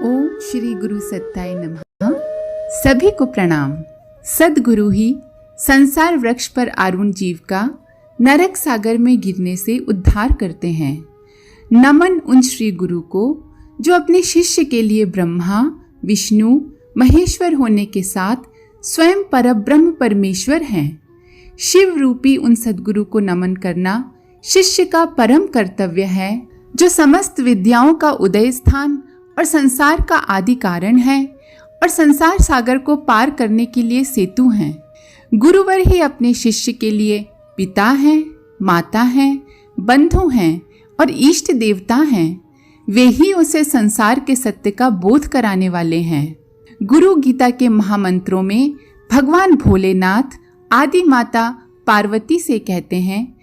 ओम श्री गुरु सत्ताय नमः। सभी को प्रणाम। सद्गुरु ही संसार वृक्ष पर आरूढ़ जीव का नरक सागर में गिरने से उद्धार करते हैं। नमन उन श्री गुरु को जो अपने शिष्य के लिए ब्रह्मा, विष्णु, महेश्वर होने के साथ स्वयं परब्रह्म परमेश्वर हैं। शिव रूपी उन सद्गुरु को नमन करना शिष्य का परम कर्तव्य है, जो समस्त विद्याओं का उदय स्थान और संसार का आदि कारण है और संसार सागर को पार करने के लिए सेतु हैं। गुरुवर ही अपने शिष्य के लिए पिता हैं, माता हैं, बंधु हैं और इष्ट देवता हैं। वे ही उसे संसार के सत्य का बोध कराने वाले हैं। गुरु गीता के महामंत्रों में भगवान भोलेनाथ आदि माता पार्वती से कहते हैं,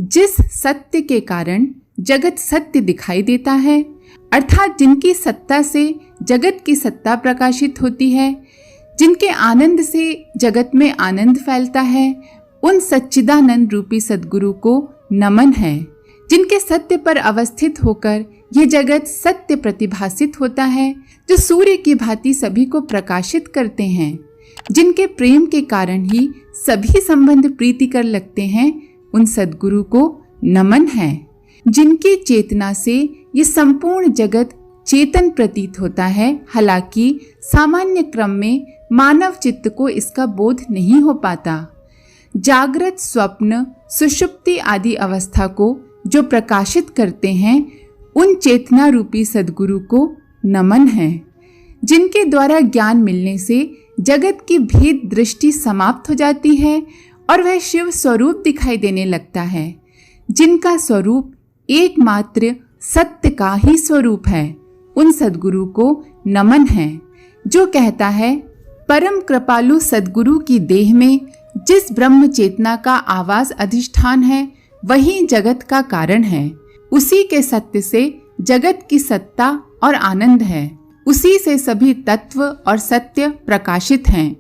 जिस सत्य के कारण जगत सत्य दिखाई देता है, अर्थात जिनकी सत्ता से जगत की सत्ता प्रकाशित होती है, जिनके आनंद से जगत में आनंद फैलता है, उन सच्चिदानंद रूपी सद्गुरु को नमन है। जिनके सत्य पर अवस्थित होकर यह जगत सत्य प्रतिभासित होता है, जो सूर्य की भांति सभी को प्रकाशित करते हैं, जिनके प्रेम के कारण ही सभी संबंध प्रीतिकर लगते हैं, उन सद्गुरु को नमन है। जिनकी चेतना से ये संपूर्ण जगत चेतन प्रतीत होता है, हालांकि सामान्य क्रम में मानव चित्त को इसका बोध नहीं हो पाता। जागृत, स्वप्न, सुषुप्ति आदि अवस्था को जो प्रकाशित करते हैं, उन चेतना रूपी सद्गुरु को नमन है। जिनके द्वारा ज्ञान मिलने से जगत की भेद दृष्टि समाप्त हो जाती है और वह शिव स्वरूप दिखाई देने लगता है। जिनका स्वरूप एकमात्र सत्य का ही स्वरूप है, उन सद्गुरु को नमन है। जो कहता है, परम कृपालु सद्गुरु की देह में जिस ब्रह्म चेतना का आवास अधिष्ठान है, वही जगत का कारण है। उसी के सत्य से जगत की सत्ता और आनंद है। उसी से सभी तत्व और सत्य प्रकाशित हैं।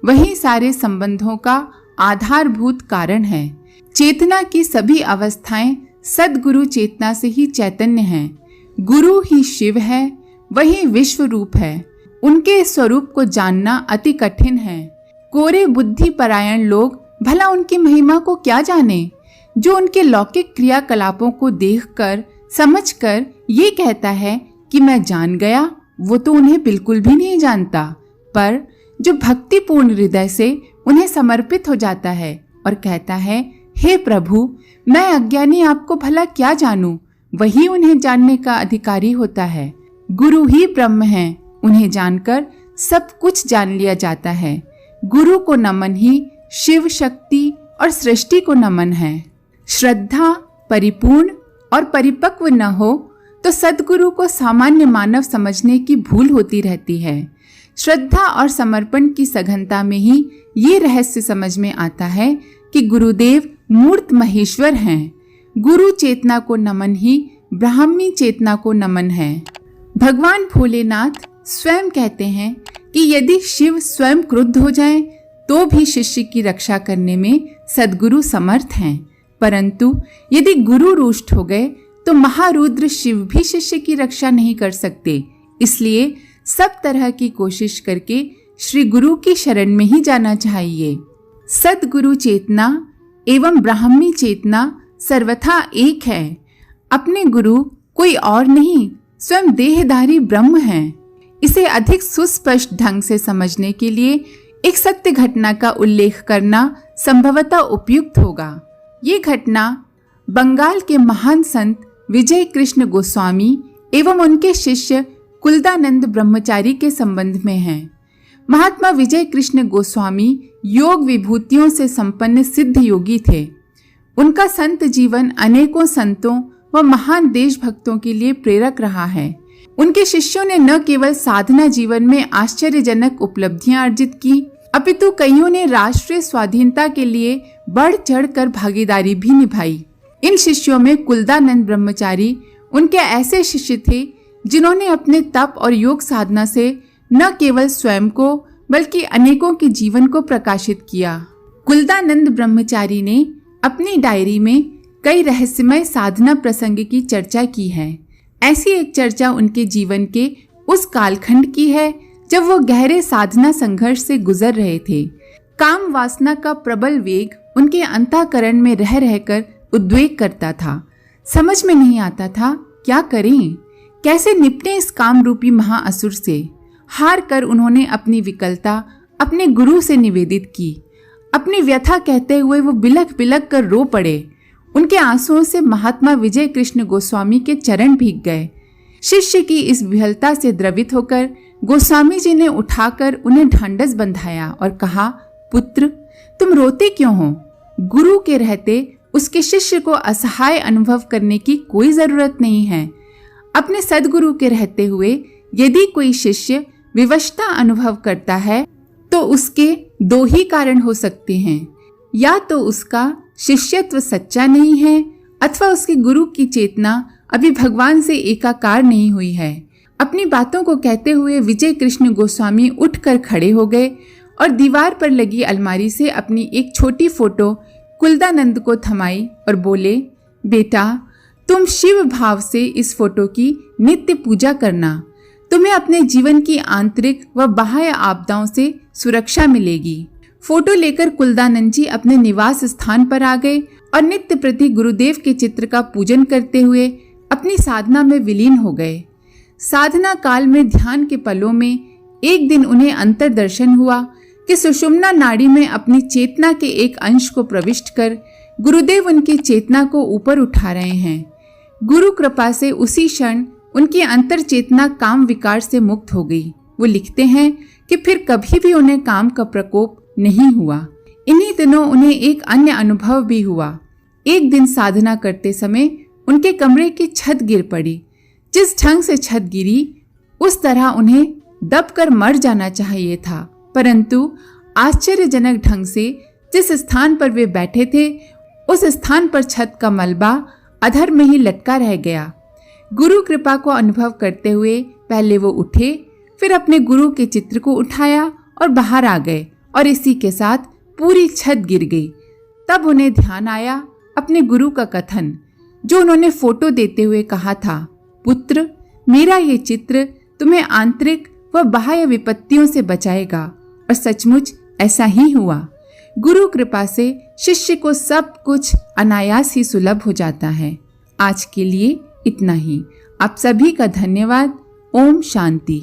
वही सारे संबंधों का आधारभूत कारण है। चेतना की सभी अवस्थाएं सद्गुरु चेतना से ही चैतन्य हैं। गुरु ही शिव है, वही विश्व रूप है। उनके स्वरूप को जानना अति कठिन है। कोरे बुद्धि परायण लोग भला उनकी महिमा को क्या जाने। जो उनके लौकिक क्रियाकलापों को देखकर समझकर ये कहता है कि मैं जान गया, वो तो उन्हें बिल्कुल भी नहीं जानता। पर जो भक्तिपूर्ण हृदय से उन्हें समर्पित हो जाता है और कहता है, हे प्रभु, मैं अज्ञानी आपको भला क्या जानूं, वही उन्हें जानने का अधिकारी होता है। गुरु ही ब्रह्म है, उन्हें जानकर सब कुछ जान लिया जाता है। गुरु को नमन ही शिव शक्ति और सृष्टि को नमन है। श्रद्धा परिपूर्ण और परिपक्व न हो तो सद्गुरु को सामान्य मानव समझने की भूल होती रहती है। श्रद्धा और समर्पण की सघनता में ही ये रहस्य समझ में आता है कि गुरुदेव मूर्त महेश्वर हैं। गुरु चेतना को नमन ही ब्राह्मी चेतना को नमन है। भगवान भोलेनाथ स्वयं कहते हैं कि यदि शिव स्वयं क्रुद्ध हो जाएं, तो भी शिष्य की रक्षा करने में सद्गुरु समर्थ हैं। परंतु यदि गुरु रुष्ट हो गए तो महारुद्र शिव भी शिष्य की रक्षा नहीं कर सकते। इसलिए सब तरह की कोशिश करके श्री गुरु की शरण में ही जाना चाहिए। सद्गुरु चेतना एवं ब्राह्मी चेतना सर्वथा एक है। अपने गुरु कोई और नहीं, स्वयं देहधारी ब्रह्म हैं। इसे अधिक सुस्पष्ट ढंग से समझने के लिए एक सत्य घटना का उल्लेख करना संभवतः उपयुक्त होगा। ये घटना बंगाल के महान संत विजय कृष्ण गोस्वामी एवं उनके शिष्य कुलदानंद ब्रह्मचारी के संबंध में है। महात्मा विजय कृष्ण गोस्वामी योग विभूतियों से संपन्न सिद्ध योगी थे। उनका संत जीवन अनेकों संतों व महान देशभक्तों के लिए प्रेरक रहा है। उनके शिष्यों ने न केवल साधना जीवन में आश्चर्यजनक उपलब्धियां अर्जित की, अपितु कईयों ने राष्ट्रीय स्वाधीनता के लिए बढ़ चढ़कर भागीदारी भी निभाई। इन शिष्यों में कुलदानंद ब्रह्मचारी उनके ऐसे शिष्य थे जिन्होंने अपने तप और योग साधना से न केवल स्वयं को बल्कि अनेकों के जीवन को प्रकाशित किया। कुलदानंद ब्रह्मचारी ने अपनी डायरी में कई रहस्यमय साधना प्रसंग की चर्चा की है। ऐसी एक चर्चा उनके जीवन के उस कालखंड की है जब वो गहरे साधना संघर्ष से गुजर रहे थे। काम वासना का प्रबल वेग उनके अंतःकरण में रह रहकर उद्वेग करता था। समझ में नहीं आता था क्या करें, कैसे निपटें इस काम रूपी महाअसुर से। हार कर उन्होंने अपनी विकलता अपने गुरु से निवेदित की। अपनी व्यथा कहते हुए वो बिलख बिलख कर रो पड़े। उनके आंसुओं से महात्मा विजय कृष्ण गोस्वामी के चरण भीग गए। शिष्य की इस विहलता से द्रवित होकर गोस्वामी जी ने उठाकर उन्हें ढांढस बंधाया और कहा, पुत्र तुम रोते क्यों हो? गुरु के रहते उसके शिष्य को असहाय अनुभव करने की कोई जरूरत नहीं है। अपने सदगुरु के रहते हुए यदि कोई शिष्य विवशता अनुभव करता है तो उसके दो ही कारण हो सकते हैं, या तो उसका शिष्यत्व सच्चा नहीं है अथवा उसके गुरु की चेतना अभी भगवान से एकाकार नहीं हुई है। अपनी बातों को कहते हुए विजय कृष्ण गोस्वामी उठकर खड़े हो गए और दीवार पर लगी अलमारी से अपनी एक छोटी फोटो कुलदानंद को थमाई और बोले, बेटा तुम शिव भाव से इस फोटो की नित्य पूजा करना। तुम्हें अपने जीवन की आंतरिक व बाह्य आपदाओं से सुरक्षा मिलेगी। फोटो लेकर कुलदानंद जी अपने निवास स्थान पर आ गए और नित्य प्रति गुरुदेव के चित्र का पूजन करते हुए अपनी साधना में विलीन हो गए। साधना काल में ध्यान के पलों में एक दिन उन्हें अंतर्दर्शन हुआ कि सुषुम्ना नाड़ी में अपनी चेतना के एक अंश को प्रविष्ट कर गुरुदेव उनकी चेतना को ऊपर उठा रहे हैं। गुरु कृपा से उसी क्षण उनकी अंतर चेतना काम विकार से मुक्त हो गई। वो लिखते हैं कि फिर कभी भी उन्हें काम का प्रकोप नहीं हुआ। इन्हीं दिनों उन्हें एक अन्य अनुभव भी हुआ। एक दिन साधना करते समय उनके कमरे की छत गिर पड़ी। जिस ढंग से छत गिरी उस तरह उन्हें दबकर मर जाना चाहिए था, परंतु आश्चर्यजनक ढंग से जिस स्थान पर वे बैठे थे उस स्थान पर छत का मलबा अधर में ही लटका रह गया। गुरु कृपा को अनुभव करते हुए पहले वो उठे, फिर अपने गुरु के चित्र को उठाया और बाहर आ गए और इसी के साथ पूरी छत गिर गई। तब उन्हें ध्यान आया अपने गुरु का कथन जो उन्होंने फोटो देते हुए कहा था, पुत्र मेरा ये चित्र तुम्हें आंतरिक व बाह्य विपत्तियों से बचाएगा। और सचमुच ऐसा ही हुआ। गुरु कृपा से शिष्य को सब कुछ अनायास ही सुलभ हो जाता है। आज के लिए इतना ही। आप सभी का धन्यवाद। ओम शांति।